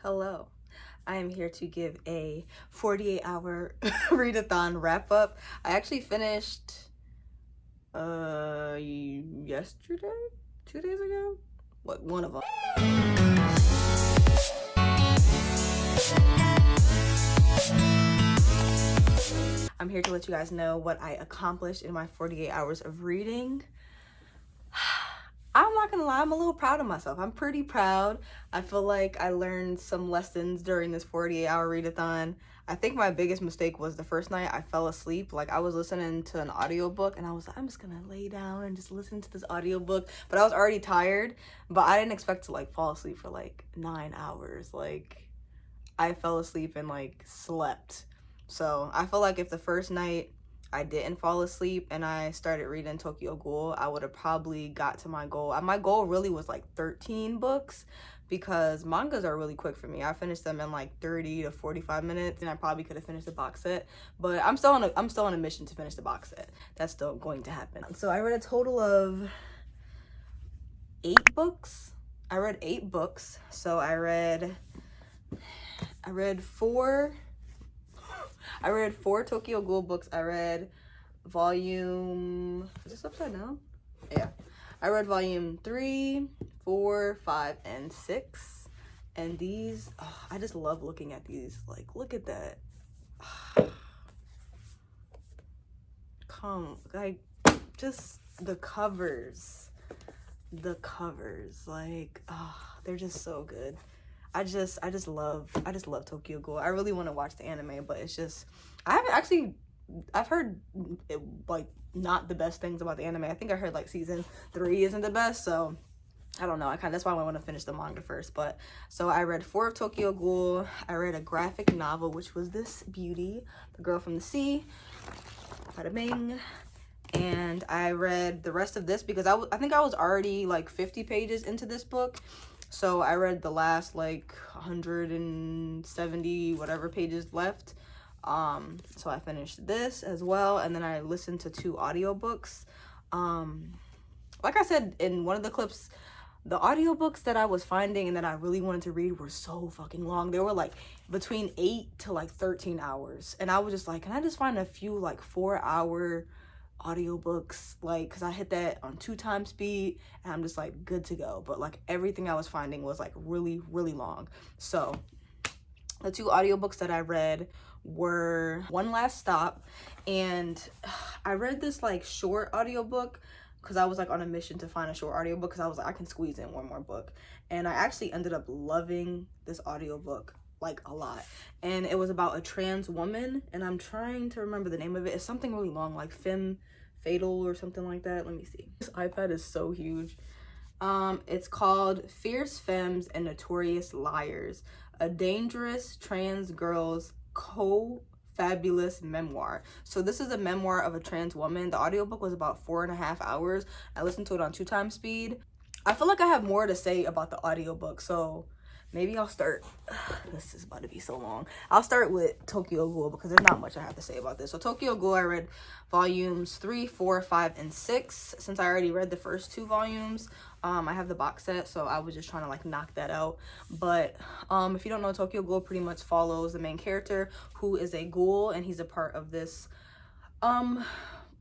Hello, I am here to give a 48-hour readathon wrap up. I actually finished yesterday, 2 days ago, one of them. I'm here to let you guys know what I accomplished in my 48 hours of reading. I'm not gonna lie, I'm a little proud of myself. I'm pretty proud. I feel like I learned some lessons during this 48-hour readathon. I think my biggest mistake was the first night I fell asleep. Like, I was listening to an audiobook and I was like, I'm just gonna lay down and just listen to this audiobook. But I was already tired, but I didn't expect to like fall asleep for like 9 hours. Like, I fell asleep and like slept. So I feel like if the first night I didn't fall asleep and I started reading Tokyo Ghoul, I would have probably got to my goal. My goal really was like 13 books because mangas are really quick for me. I finished them in like 30 to 45 minutes and I probably could have finished the box set, but I'm still on a mission to finish the box set. That's still going to happen. So I read a total of 8 books. I read 8 books. So I read 4 Tokyo Ghoul books. I read volume, is this upside down? Yeah. I read volume 3, 4, 5, and 6. And these, oh, I just love looking at these. Like, look at that. Like, just the covers. Like, they're just so good. I just love Tokyo Ghoul. I really want to watch the anime, but it's just, I've heard it, like, not the best things about the anime. I think I heard like season 3 isn't the best, so I don't know. That's why I want to finish the manga first. But so I read 4 of Tokyo Ghoul. I read a graphic novel, which was this beauty, The Girl from the Sea, bada bing. And I read the rest of this because I think I was already like 50 pages into this book. So I read the last like 170 whatever pages left. So I finished this as well, and then I listened to 2 audiobooks. Like I said in one of the clips, the audiobooks that I was finding and that I really wanted to read were so fucking long. They were like between 8 to like 13 hours. And I was just like, can I just find a few like 4-hour audiobooks, like, because I hit that on 2 times speed and I'm just like good to go. But like everything I was finding was like really long. So the 2 audiobooks that I read were One Last Stop, and I read this like short audiobook because I was like on a mission to find a short audiobook because I was like, I can squeeze in one more book. And I actually ended up loving this audiobook like a lot, and it was about a trans woman, and I'm trying to remember the name of it. It's something really long, like Femme Fatal or something like that. Let me see. This iPad is so huge. It's called Fierce Femmes and Notorious Liars, a dangerous trans girl's fabulous memoir. So this is a memoir of a trans woman. The audiobook was about 4.5 hours. I listened to it on 2 times speed. I feel like I have more to say about the audiobook, so maybe I'll start, this is about to be so long. I'll start with Tokyo Ghoul because there's not much I have to say about this. So Tokyo Ghoul, I read volumes 3, 4, 5, and 6. Since I already read the first 2 volumes, I have the box set, so I was just trying to like knock that out. But if you don't know, Tokyo Ghoul pretty much follows the main character, who is a ghoul, and he's a part of this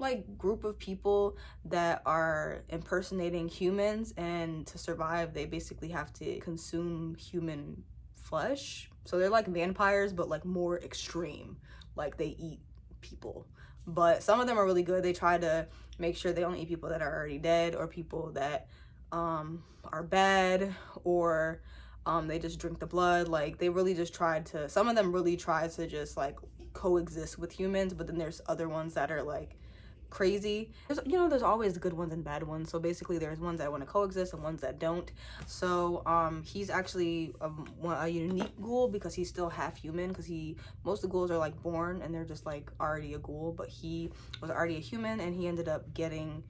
like group of people that are impersonating humans, and to survive they basically have to consume human flesh. So they're like vampires, but like more extreme, like they eat people. But some of them are really good. They try to make sure they only eat people that are already dead, or people that are bad, or they just drink the blood. Like they really just tried to, some of them really try to just like coexist with humans, but then there's other ones that are like crazy. There's always good ones and bad ones. So basically there's ones that want to coexist and ones that don't. So he's actually a unique ghoul because he's still half human, because most of the ghouls are like born and they're just like already a ghoul, but he was already a human and he ended up getting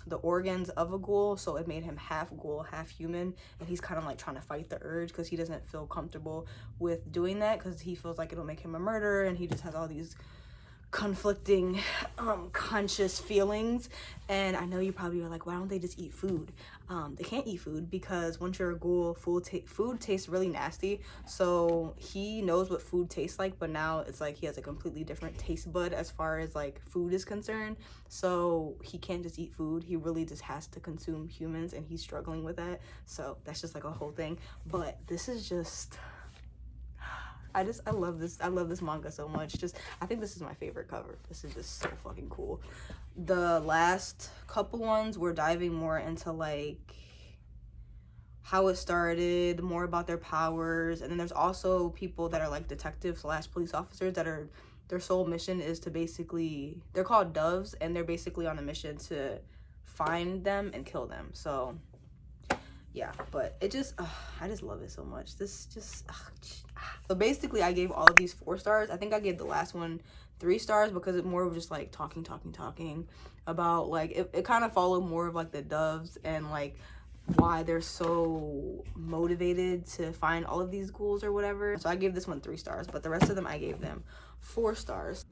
the organs of a ghoul, so it made him half ghoul, half human, and he's kind of like trying to fight the urge because he doesn't feel comfortable with doing that because he feels like it'll make him a murderer, and he just has all these conflicting conscious feelings. And I know you probably are like, why don't they just eat food? They can't eat food because once you're a ghoul, food tastes really nasty. So he knows what food tastes like, but now it's like he has a completely different taste bud as far as like food is concerned. So he can't just eat food, he really just has to consume humans, and he's struggling with that. So that's just like a whole thing. But this is just, I love this manga so much. I think this is my favorite cover. This is just so fucking cool. The last couple ones we're diving more into like how it started, more about their powers, and then there's also people that are like detectives / police officers that are, their sole mission is to basically, they're called doves, and they're basically on a mission to find them and kill them. So yeah, but it just I just love it so much. So basically I gave all of these 4 stars. I think I gave the last one 3 stars because it more of just like talking about like it kind of followed more of like the doves and like why they're so motivated to find all of these ghouls or whatever. So I gave this one 3 stars, but the rest of them I gave them 4 stars.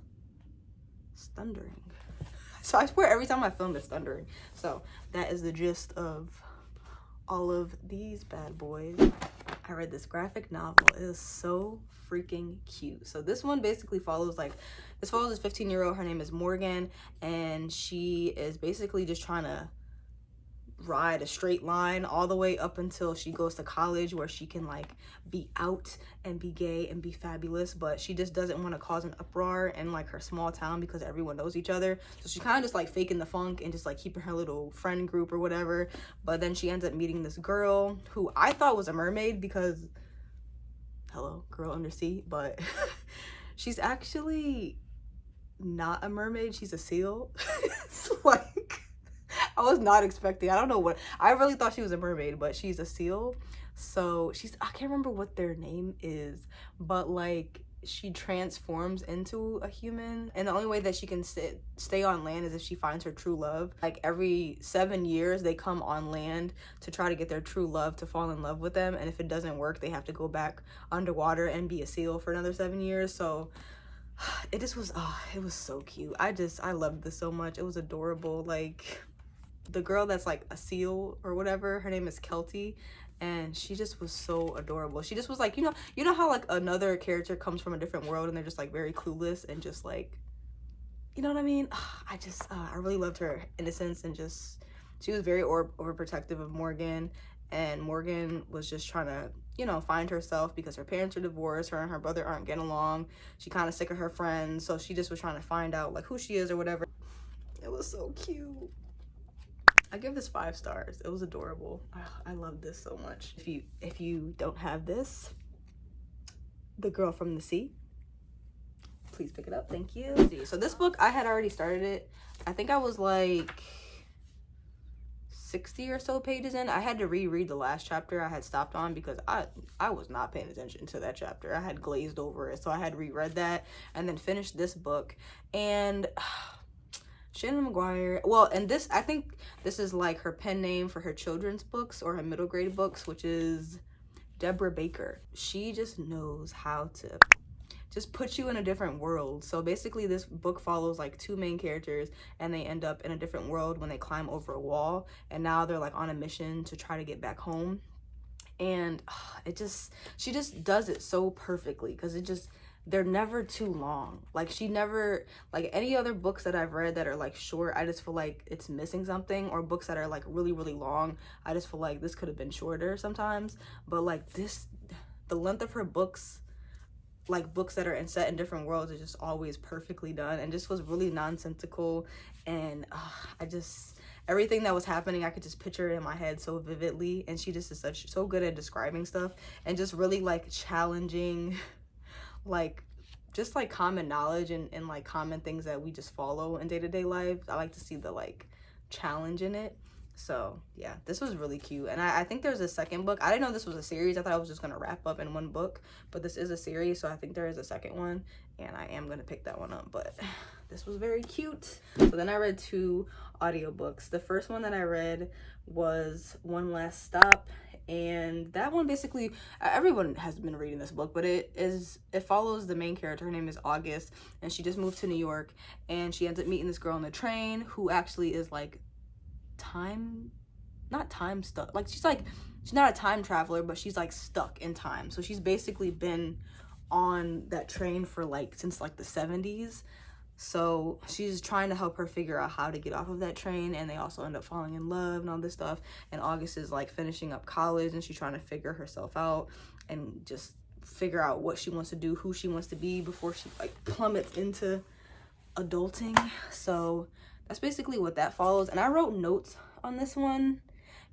It's thundering. So I swear every time I film it's thundering. So that is the gist of all of these bad boys. I read this graphic novel. It is so freaking cute. So this one basically follows this 15-year-old. Her name is Morgan, and she is basically just trying to ride a straight line all the way up until she goes to college, where she can like be out and be gay and be fabulous, but she just doesn't want to cause an uproar in like her small town because everyone knows each other. So she's kind of just like faking the funk and just like keeping her little friend group or whatever. But then she ends up meeting this girl who I thought was a mermaid because hello, girl undersea, but she's actually not a mermaid, she's a seal. It's like, I was not expecting, I don't know what, I really thought she was a mermaid, but she's a seal. So I can't remember what their name is, but like she transforms into a human, and the only way that she can stay on land is if she finds her true love. Like every 7 years they come on land to try to get their true love to fall in love with them, and if it doesn't work they have to go back underwater and be a seal for another 7 years. So it just was, it was so cute. I loved this so much. It was adorable. Like the girl that's like a seal or whatever, her name is Kelty, and she just was so adorable. She just was like, you know how like another character comes from a different world and they're just like very clueless and just like, you know what I mean? I really loved her innocence, and just she was very overprotective of Morgan, and Morgan was just trying to, find herself because her parents are divorced, her and her brother aren't getting along. She kind of sick of her friends, so she just was trying to find out like who she is or whatever. It was so cute. I give this 5 stars. It was adorable. I love this so much. If you don't have this, The Girl from the Sea, please pick it up. Thank you. So this book, I had already started it. I think I was like 60 or so pages in. I had to reread the last chapter I had stopped on because I was not paying attention to that chapter. I had glazed over it, so I had reread that and then finished this book. And Shannon McGuire, well, and this, I think this is like her pen name for her children's books or her middle grade books, which is Deborah Baker. She just knows how to just put you in a different world. So basically this book follows like 2 main characters, and they end up in a different world when they climb over a wall, and now they're like on a mission to try to get back home. And she just does it so perfectly, because they're never too long. Like she never, like any other books that I've read that are like short, I just feel like it's missing something, or books that are like really, really long, I just feel like this could have been shorter sometimes. But like this, the length of her books, like books that are set in different worlds, is just always perfectly done, and just was really nonsensical. And everything that was happening, I could just picture it in my head so vividly. And she just is so good at describing stuff, and just really like challenging like just like common knowledge and like common things that we just follow in day-to-day life. I like to see the like challenge in it. So yeah, this was really cute. And I think there's a second book. I didn't know this was a series. I thought I was just gonna wrap up in one book, but this is a series, so I think there is a second one, and I am gonna pick that one up. But this was very cute. So then I read 2 audiobooks. The first one that I read was One Last Stop, And that one basically, everyone has been reading this book, but it follows the main character. Her name is August, and she just moved to New York, and she ends up meeting this girl on the train who actually is like not time stuck, like she's not a time traveler, but she's like stuck in time. So she's basically been on that train for like since like the 70s. So she's trying to help her figure out how to get off of that train, and they also end up falling in love and all this stuff. And August is like finishing up college, and she's trying to figure herself out and just figure out what she wants to do, who she wants to be before she like plummets into adulting. So that's basically what that follows. And I wrote notes on this one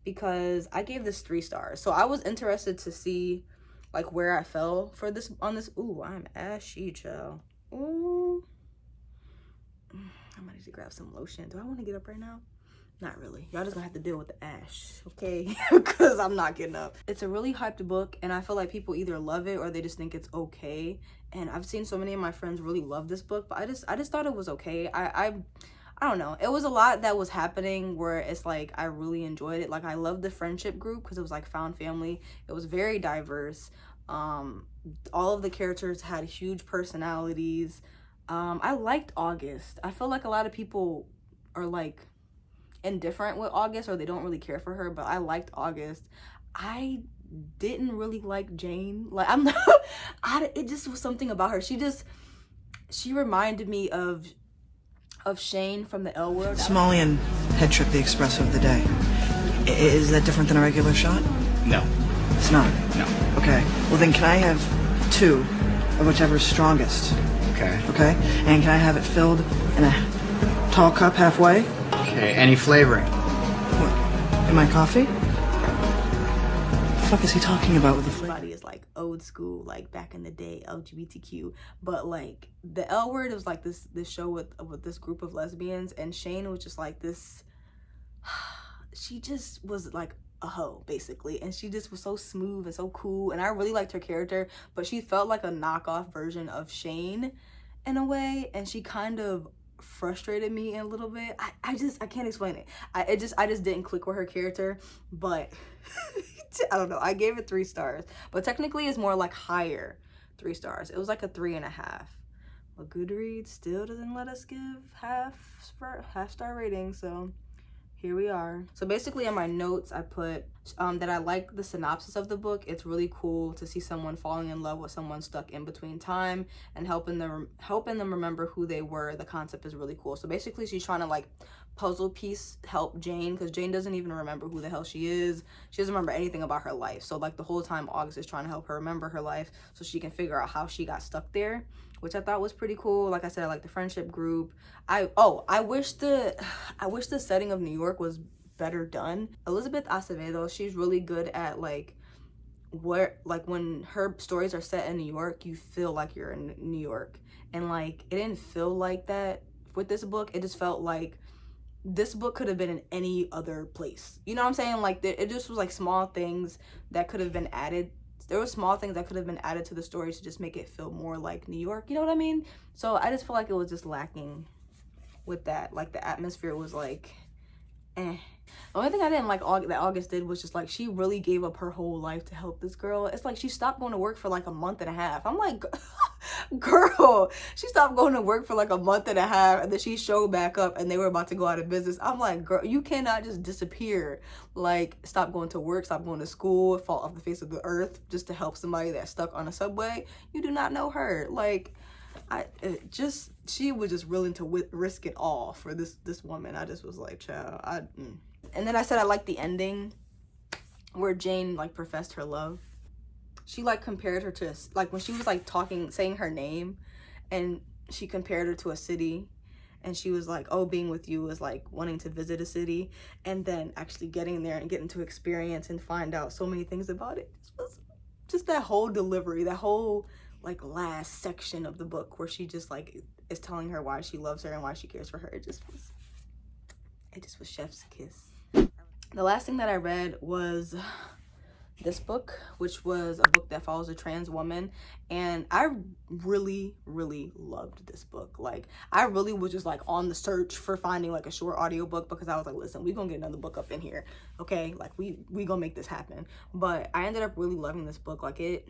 because I gave this 3 stars. So I was interested to see like where I fell for this on this. Ooh, I'm ashy, child. Ooh. I might need to grab some lotion. Do I want to get up right now? Not really. Y'all just gonna have to deal with the ash, okay? Because I'm not getting up. It's a really hyped book, and I feel like people either love it or they just think it's okay. And I've seen so many of my friends really love this book, but I just thought it was okay. I don't know. It was a lot that was happening where it's like I really enjoyed it. Like I loved the friendship group because it was like found family. It was very diverse. All of the characters had huge personalities. I liked August. I feel like a lot of people are like indifferent with August, or they don't really care for her, but I liked August. I didn't really like Jane. Like I'm not it just was something about her. She reminded me of Shane from the L Word. Somalian head trip, the espresso of the day. Is that different than a regular shot? No. It's not? No. Okay. Well then can I have 2 of whichever's strongest? Okay. Okay? And can I have it filled in a tall cup halfway? Okay, any flavoring? What? In my coffee? What the fuck is he talking about with the flavor? Everybody is like old school, like back in the day, LGBTQ, but like the L Word was like this show with this group of lesbians, and Shane was just like this, she just was like a hoe basically, and she just was so smooth and so cool, and I really liked her character, but she felt like a knockoff version of Shane in a way, and she kind of frustrated me a little bit. I can't explain it. I just didn't click with her character, but I don't know. I gave it 3 stars, but technically it's more like higher 3 stars. It was like a 3.5. But Goodreads still doesn't let us give half star rating, so here we are. So basically in my notes I put that I like the synopsis of the book. It's really cool to see someone falling in love with someone stuck in between time and helping them remember who they were. The concept is really cool. So basically she's trying to like puzzle piece help Jane, because Jane doesn't even remember who the hell she is. She doesn't remember anything about her life. So like the whole time August is trying to help her remember her life so she can figure out how she got stuck there, which I thought was pretty cool. Like I said, I like the friendship group. I wish the setting of New York was better done. Elizabeth Acevedo, she's really good at like when her stories are set in New York, you feel like you're in New York. And like it didn't feel like that with this book. It just felt like this book could have been in any other place. You know what I'm saying? Like it just was like small things that could have been added. There were small things that could have been added to the story to just make it feel more like New York. You know what I mean? So I just feel like it was just lacking with that. Like the atmosphere was like, eh. The only thing I didn't like that August did was just like she really gave up her whole life to help this girl. It's like she stopped going to work for like a month and a half. I'm like, girl, she stopped going to work for like a month and a half, and then she showed back up and they were about to go out of business. I'm like, girl, you cannot just disappear. Like, stop going to work, stop going to school, fall off the face of the earth just to help somebody that's stuck on a subway. You do not know her. Like, she was just willing to risk it all for this woman. I just was like, child, And then I said I liked the ending where Jane like professed her love. She like compared her to like when she was like saying her name, and she compared her to a city, and she was like, oh, being with you is like wanting to visit a city, and then actually getting there and getting to experience and find out so many things about it. Just that whole delivery, that whole like last section of the book where she just like is telling her why she loves her and why she cares for her. It just was chef's kiss. The last thing that I read was this book, which was a book that follows a trans woman, and I really loved this book. Like, I really was just like on the search for finding like a short audiobook, because I was like, listen, we gonna get another book up in here, okay? Like, we gonna make this happen. But I ended up really loving this book. Like, it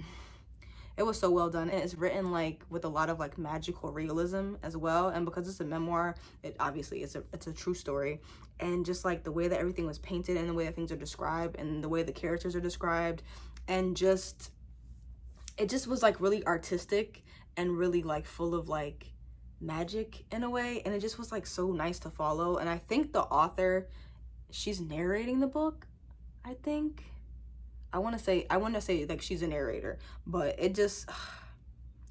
was so well done, and it's written like with a lot of like magical realism as well. And because it's a memoir, it obviously it's a true story. And just like the way that everything was painted, and the way that things are described, and the way the characters are described, and just it just was like really artistic and really like full of like magic in a way. And it just was like so nice to follow. And I think the author, she's narrating the book, I think. I want to say like she's a narrator, but it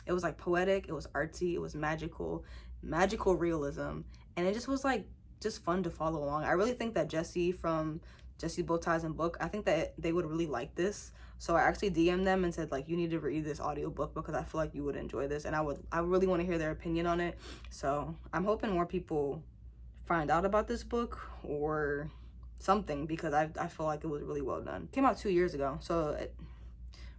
was like poetic, it was artsy, it was magical realism, and it just was like just fun to follow along. I really think that Jesse from Jesse Bow Ties and Book, I think that they would really like this. So I actually DM'd them and said, like, you need to read this audiobook because I feel like you would enjoy this, and I really want to hear their opinion on it. So I'm hoping more people find out about this book or something, because I feel like it was really well done. It came out 2 years ago, so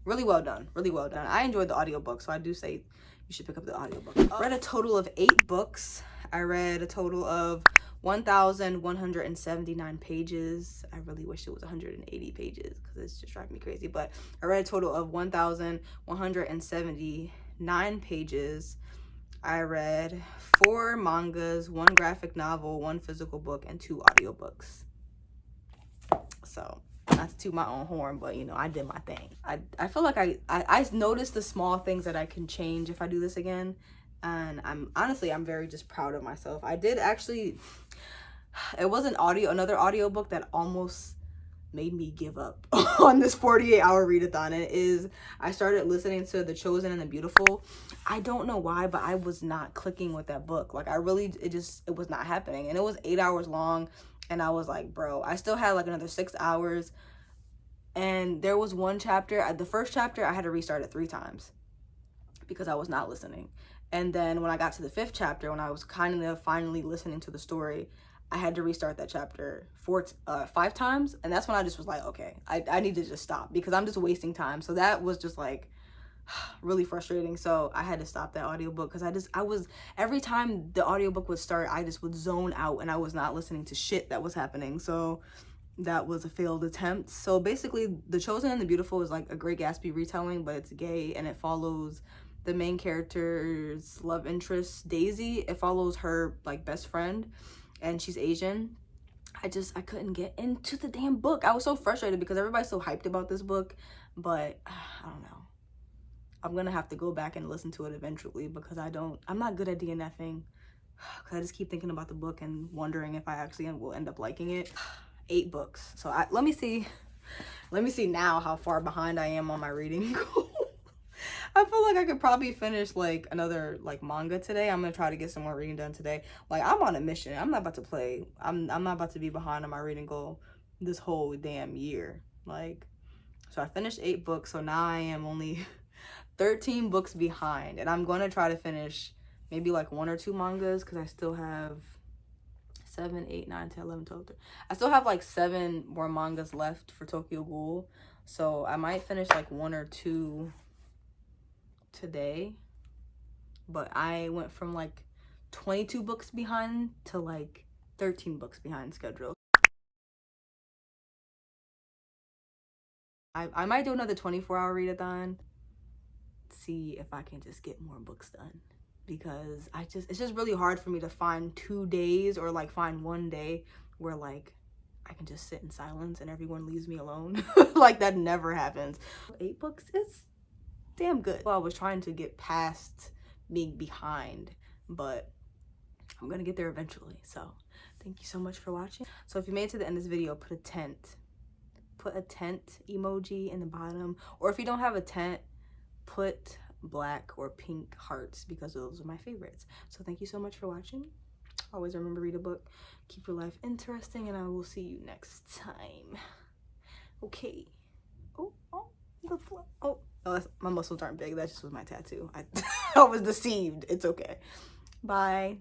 really well done. I enjoyed the audiobook, so I do say you should pick up the audiobook. I read a total of 8 books. I read a total of 1,179 pages. I really wish it was 180 pages because it's just driving me crazy, but I read a total of 1,179 pages. I read 4 mangas, 1 graphic novel, 1 physical book, and 2 audiobooks. So, not to toot my own horn, but you know, I did my thing. I feel like I noticed the small things that I can change if I do this again. And I'm very just proud of myself. I did actually, it was another audiobook that almost made me give up on this 48-hour readathon. It is, I started listening to The Chosen and the Beautiful. I don't know why, but I was not clicking with that book. Like, it was not happening. And it was 8 hours long. And I was like, bro, I still had like another 6 hours. And there was one chapter, the first chapter, I had to restart it 3 times because I was not listening. And then when I got to the 5th chapter, when I was kind of finally listening to the story, I had to restart that chapter 5 times. And that's when I just was like, okay, I need to just stop because I'm just wasting time. So that was just like really frustrating. So I had to stop that audiobook because every time the audiobook would start, I just would zone out and I was not listening to shit that was happening. So that was a failed attempt. So basically, The Chosen and the Beautiful is like a Great Gatsby retelling, but it's gay, and it follows the main character's love interest, Daisy. It follows her like best friend, and she's Asian. I couldn't get into the damn book. I was so frustrated because everybody's so hyped about this book, but I don't know. I'm gonna have to go back and listen to it eventually because I'm not good at DNFing because I just keep thinking about the book and wondering if I actually will end up liking it. 8 books. So let me see now how far behind I am on my reading goal. I feel like I could probably finish like another like manga today. I'm gonna try to get some more reading done today. Like, I'm on a mission. I'm not about to play. I'm not about to be behind on my reading goal this whole damn year. Like, so I finished 8 books, so now I am only 13 books behind, and I'm gonna try to finish maybe like 1 or 2 mangas because I still have 7, 8, 9, 10, 11, 12, 13. I still have like 7 more mangas left for Tokyo Ghoul, so I might finish like 1 or 2 today. But I went from like 22 books behind to like 13 books behind schedule. I might do another 24-hour readathon, see if I can just get more books done, because it's just really hard for me to find 2 days or like find 1 day where like I can just sit in silence and everyone leaves me alone. Like, that never happens. 8 books is damn good. Well, I was trying to get past being behind, but I'm gonna get there eventually. So thank you so much for watching. So if you made it to the end of this video, put a tent emoji in the bottom, or if you don't have a tent, put black or pink hearts because those are my favorites. So thank you so much for watching. Always remember, read a book, keep your life interesting, and I will see you next time. Okay. Oh, my muscles aren't big. That just was my tattoo. I was deceived. It's okay. Bye.